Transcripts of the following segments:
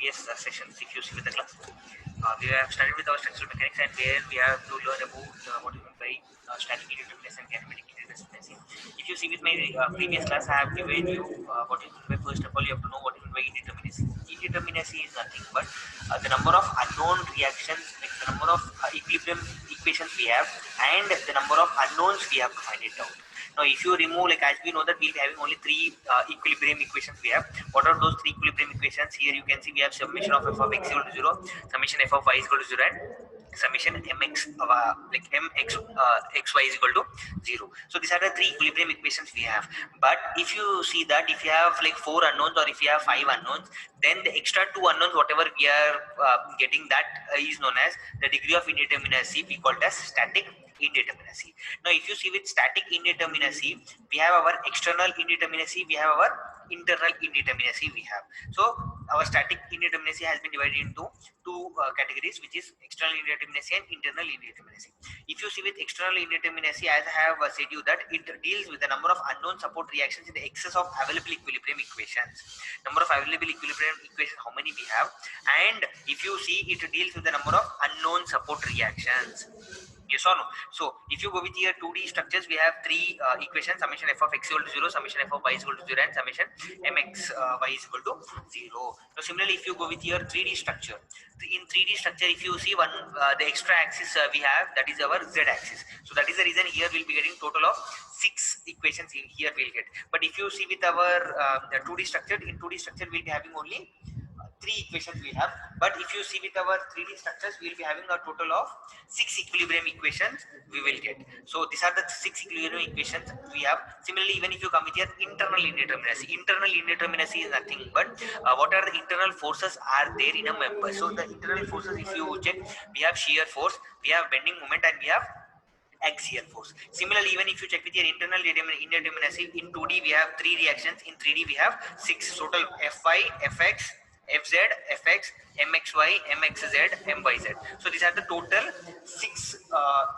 previous sessions, if you see with the class, we have started with our structural mechanics, and where we have to learn about what is meant by static indeterminacy and kinematic indeterminacy. If you see with my previous class, I have given you what is meant by, first of all, you have to know what is meant by indeterminacy. Indeterminacy is nothing but the number of unknown reactions, like the number of equilibrium equations we have, and the number of unknowns we have to find it out. Now, if you remove, like as we know that we'll be having only three equilibrium equations we have. What are those three equilibrium equations? Here you can see we have summation of f of x equal to 0, summation f of y is equal to 0, and summation mx like mx xy is equal to 0. So these are the three equilibrium equations we have. But if you see that if you have like 4 unknowns or if you have 5 unknowns, then the extra 2 unknowns whatever we are getting, that is known as the degree of indeterminacy, we call it as static indeterminacy. Now if you see with static indeterminacy, we have our external indeterminacy, we have our internal indeterminacy we have. So our static indeterminacy has been divided into two categories, which is external indeterminacy and internal indeterminacy. If you see with external indeterminacy, as I have said you that it deals with the number of unknown support reactions in the excess of available equilibrium equations. Number of available equilibrium equations, how many we have, and if you see it deals with the number of unknown support reactions. Yes or no? So if you go with here 2D structures, we have three equations: summation f of x equal to 0, summation f of y is equal to 0, and summation mx y is equal to 0. So similarly, if you go with here 3D structure, in 3D structure, if you see one the extra axis we have, that is our z axis. So that is the reason here we'll be getting total of 6 equations here we'll get. But if you see with our 2D structure, in 2D structure we'll be having only 3 equations we have. But if you see with our 3D structures, we will be having a total of 6 equilibrium equations we will get. So these are the 6 equilibrium equations we have. Similarly, even if you come with your internal indeterminacy, internal indeterminacy is nothing but what are the internal forces are there in a member. So the internal forces, if you check, we have shear force, we have bending moment, and we have axial force. Similarly, even if you check with your internal indeterminacy, in 2D we have 3 reactions, in 3D we have 6 total: Fy, Fx, Fz, Fx, Mxy, Mxz, Myz. So these are the total 6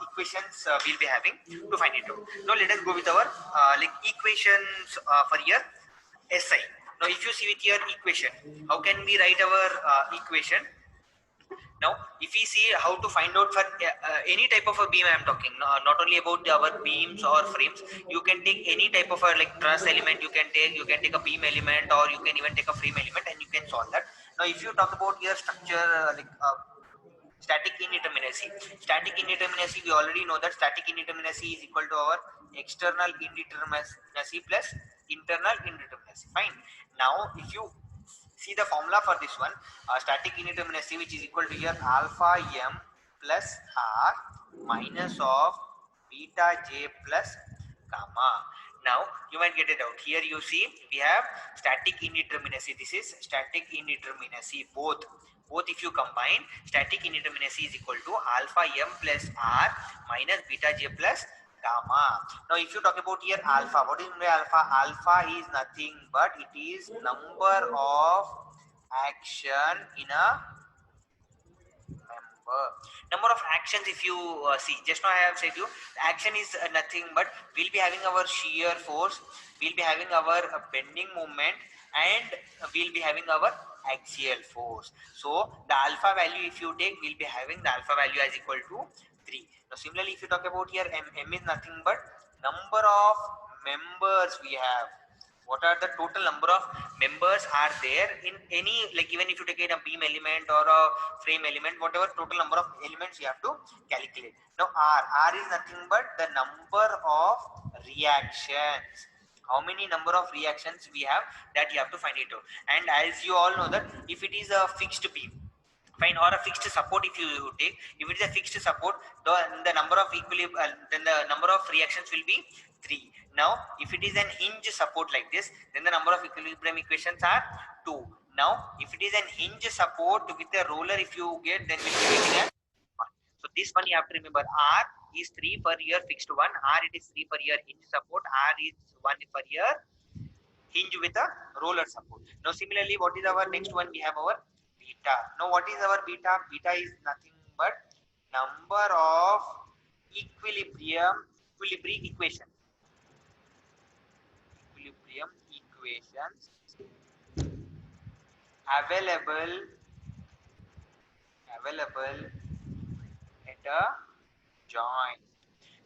equations we'll be having to find it out. Now let us go with our like equations for your SI. Now if you see with your equation, how can we write our equation? Now, if we see how to find out for any type of a beam, I am talking not only about our beams or frames. You can take any type of a like truss element. You can take a beam element, or you can even take a frame element, and you can solve that. Now, if you talk about your structure static indeterminacy. Static indeterminacy, we already know that static indeterminacy is equal to our external indeterminacy plus internal indeterminacy. Fine. Now, if you see the formula for this one, static indeterminacy, which is equal to here alpha m plus r minus of beta j plus gamma. Now you might get it out. Here you see we have static indeterminacy. This is static indeterminacy. Both if you combine, static indeterminacy is equal to alpha m plus r minus beta j plus gamma. Now if you talk about here alpha, what is alpha? Alpha is nothing but it is number of action in a member. Number of actions, if you see, just now I have said you action is nothing but we'll be having our shear force, we'll be having our bending moment, and we'll be having our axial force. So the alpha value, if you take, we'll be having the alpha value as equal to 3. Now similarly, if you talk about here m is nothing but number of members we have. What are the total number of members are there in any, like even if you take a beam element or a frame element, whatever total number of elements you have to calculate. Now r is nothing but the number of reactions. How many number of reactions we have, that you have to find it out. And as you all know that if it is a fixed beam, fine, or a fixed support, if you take, if it is a fixed support, the number of then the number of reactions will be 3. Now if it is an hinge support like this, then the number of equilibrium equations are 2. Now if it is an hinge support with a roller, if you get, then we'll be getting a 1. So this one you have to remember, r is 3 per year fixed one, r it is 3 per year hinge support, r is 1 per year hinge with a roller support. Now similarly, what is our next one? We have our beta. Now what is our beta? Beta is nothing but number of equilibrium equations. Equilibrium equations available at a joint.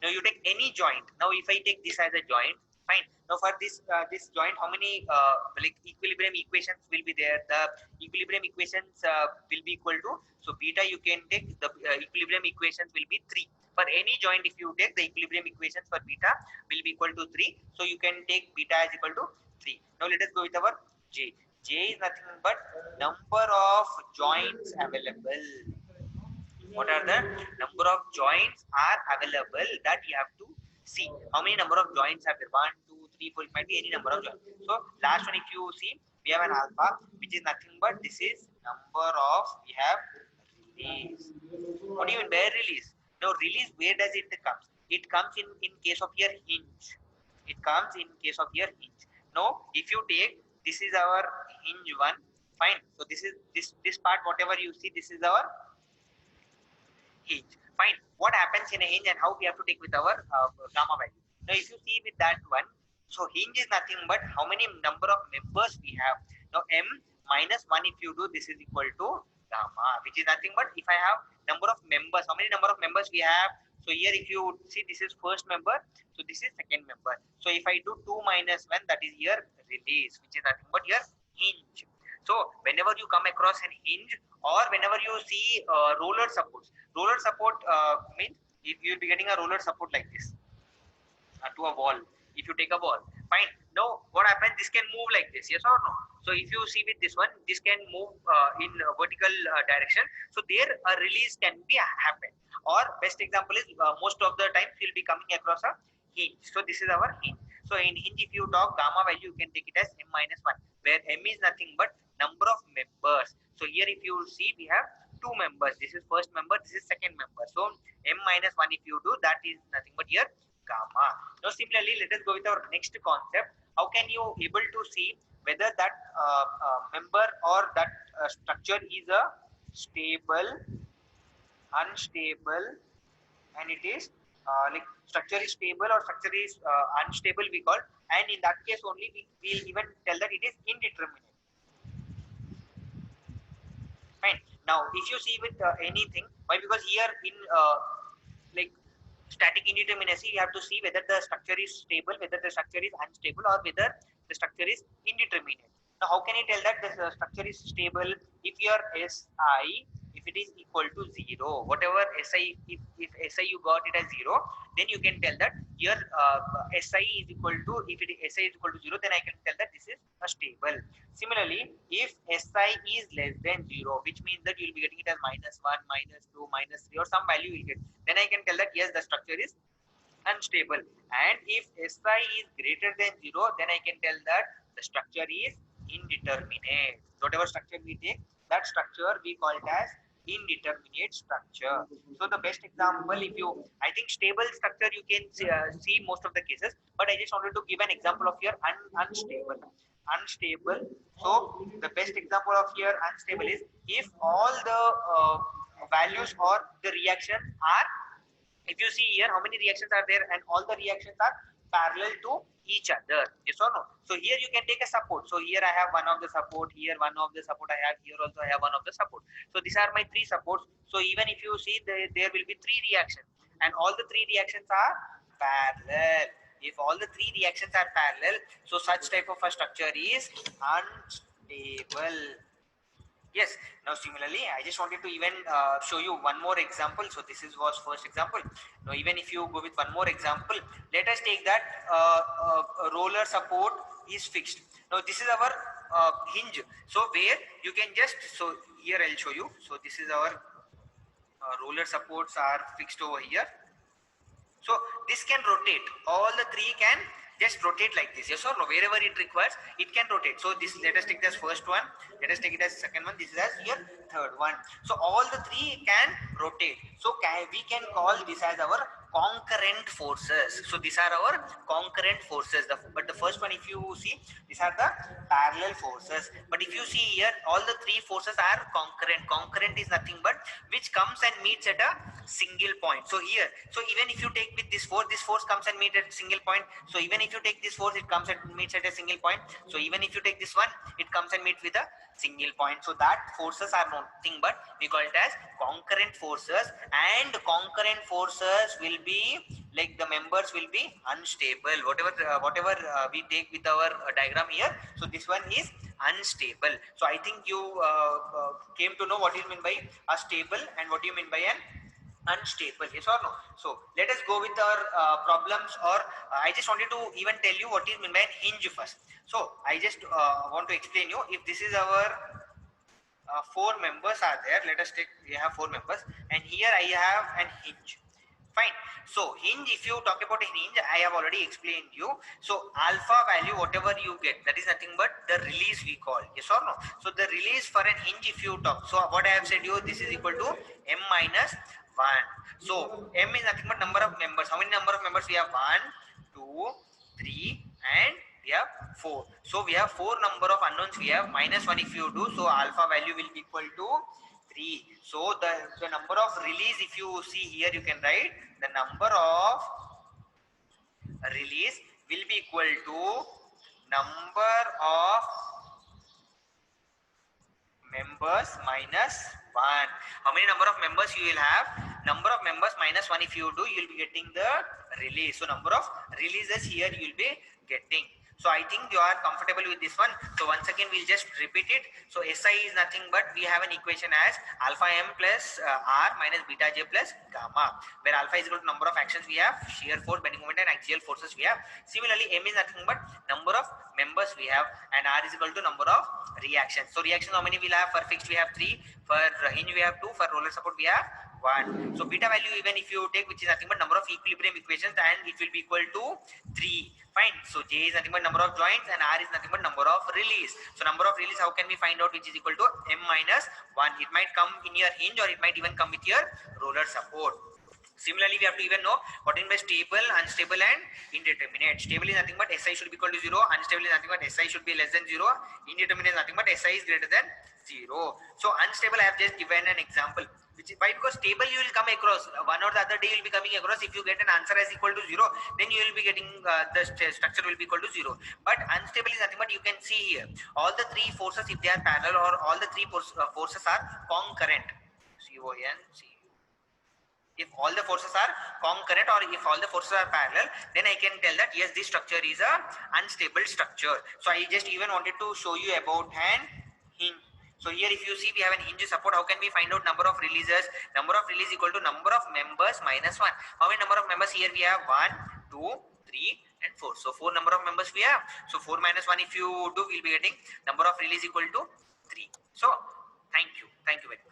Now you take any joint. Now if I take this as a joint, fine. Now for this joint, how many like equilibrium equations will be there? The equilibrium equations will be equal to, so beta you can take the equilibrium equations will be 3. For any joint, if you take the equilibrium equations for beta will be equal to 3. So you can take beta as equal to 3. Now let us go with our J. J is nothing but number of joints available. What are the number of joints are available that you have to see? How many number of joints are there? 1, 2, 3, 4. It might be any number of joints. So last one, if you see, we have an alpha, which is nothing but this is number of, we have release. What do you mean by release? Now release, where does it come? It comes in case of your hinge. It comes in case of your hinge. Now if you take, this is our hinge one, fine. So this is this part, whatever you see, this is our hinge. Fine. What happens in a hinge and how we have to take with our gamma value? Now, if you see with that one, so hinge is nothing but how many number of members we have. Now, m minus 1 if you do, this is equal to gamma, which is nothing but if I have number of members, how many number of members we have. So here if you see, this is first member, so this is second member. So if I do 2 minus 1, that is here release, which is nothing but your hinge. So whenever you come across an hinge or whenever you see roller supports, roller support means if you will be getting a roller support like this to a wall. If you take a wall, fine. Now what happens? This can move like this, yes or no? So if you see with this one, this can move in vertical direction. So there a release can be happen. Or best example is most of the times you'll be coming across a hinge. So this is our hinge. So in hinge, if you talk gamma value, you can take it as m minus 1, where m is nothing but number of members. So here if you see, we have two members. This is first member, this is second member. So m minus 1 if you do, that is nothing but here gamma. Now similarly, let us go with our next concept. How can you able to see whether that member or that structure is a stable, unstable, and it is like structure is stable or structure is unstable we call, and in that case only we will even tell that it is indeterminate. Fine. Now if you see with anything, why? Because here in like static indeterminacy, you have to see whether the structure is stable, whether the structure is unstable, or whether the structure is indeterminate. Now how can you tell that the structure is stable? If your SI, if it is equal to 0, whatever SI, if SI you got it as 0, then you can tell that your SI is equal to, if it is SI is equal to 0, then I can tell that this is a stable. Similarly, if SI is less than 0, which means that you will be getting it as -1, -2, -3, or some value you will get, then I can tell that yes, the structure is unstable. And if SI is greater than 0, then I can tell that the structure is indeterminate. Whatever structure we take, that structure we call it as indeterminate structure. So the best example, if you, I think stable structure you can see most of the cases, but I just wanted to give an example of your unstable. So the best example of here unstable is if all the values or the reaction are, if you see here how many reactions are there and all the reactions are parallel to each other, yes or no? So here you can take a support. So here I have one of the support, here one of the support I have, here also I have one of the support. So these are my three supports. So even if you see there will be three reactions and all the three reactions are parallel. If all the three reactions are parallel, so such type of a structure is unstable. Yes. Now similarly, I just wanted to even show you one more example. So this was first example. Now even if you go with one more example, let us take that roller support is fixed. Now this is our hinge. So where you can just, so here I'll show you. So this is our roller supports are fixed over here. So this can rotate. All the three can just rotate like this. Yes or no? Wherever it requires, it can rotate. So this, let us take this first one. Let us take it as second one. This is as your third one. So all the three can rotate. So we can call this as our concurrent forces. So these are our concurrent forces. But the first one, if you see, these are the parallel forces. But if you see here, all the three forces are concurrent. Concurrent is nothing but which comes and meets at a single point. So here, so even if you take with this force comes and meets at single point. So even if you take this force, it comes and meets at a single point. So even if you take this one, it comes and meets with a single point. So that forces are nothing but we call it as concurrent forces, and concurrent forces will be like the members will be unstable. Whatever we take with our diagram here. So this one is unstable. So I think you came to know what is meant by a stable and what do you mean by an unstable, yes or no? So let us go with our problems, or I just wanted to even tell you what is meant by an hinge first. So I just want to explain you, if this is our four members are there, let us take, we have four members, and here I have an hinge. Fine. So hinge, if you talk about a hinge, I have already explained you. So alpha value, whatever you get, that is nothing but the release we call, yes or no? So the release for an hinge, if you talk, so what I have said you, this is equal to m minus 1. So m is nothing but number of members. How many number of members we have? 1, 2, 3, and we have 4. So we have 4 number of unknowns. We have minus 1 if you do. So alpha value will be equal to 3. So the number of release, if you see here, you can write the number of release will be equal to number of members minus 1. How many number of members you will have? Number of members minus 1 if you do, you will be getting the release. So number of releases here you will be getting. So I think you are comfortable with this one. So once again we'll just repeat it. So SI is nothing but we have an equation as alpha m plus r minus beta j plus gamma, where alpha is equal to number of actions we have, shear force, bending moment, and axial forces we have. Similarly, m is nothing but number of members we have, and r is equal to number of reactions. So reactions, how many we'll have? For fixed we have 3, for hinge we have 2, for roller support we have 1. So beta value, even if you take, which is nothing but number of equilibrium equations, and it will be equal to 3. Fine. So j is nothing but number of joints, and r is nothing but number of release. So number of release, how can we find out, which is equal to m minus 1? It might come in your hinge, or it might even come with your roller support. Similarly, we have to even know what is by stable, unstable, and indeterminate. Stable is nothing but SI should be equal to 0. Unstable is nothing but SI should be less than 0. Indeterminate is nothing but SI is greater than 0. So unstable, I have just given an example. Which is why? Because stable you will come across one or the other day, you will be coming across. If you get an answer as equal to 0, then you will be getting the structure will be equal to 0. But unstable is nothing but, you can see here, all the three forces, if they are parallel, or all the three forces are concurrent. CONC. If all the forces are concurrent, or if all the forces are parallel, then I can tell that yes, this structure is a unstable structure. So I just even wanted to show you about an hinge. So here if you see, we have an hinge support. How can we find out number of releases? Number of release equal to number of members minus 1. How many number of members here we have? 1, 2, 3, and 4. So 4 number of members we have. So 4 minus 1 if you do, we'll be getting number of release equal to 3. So thank you very much.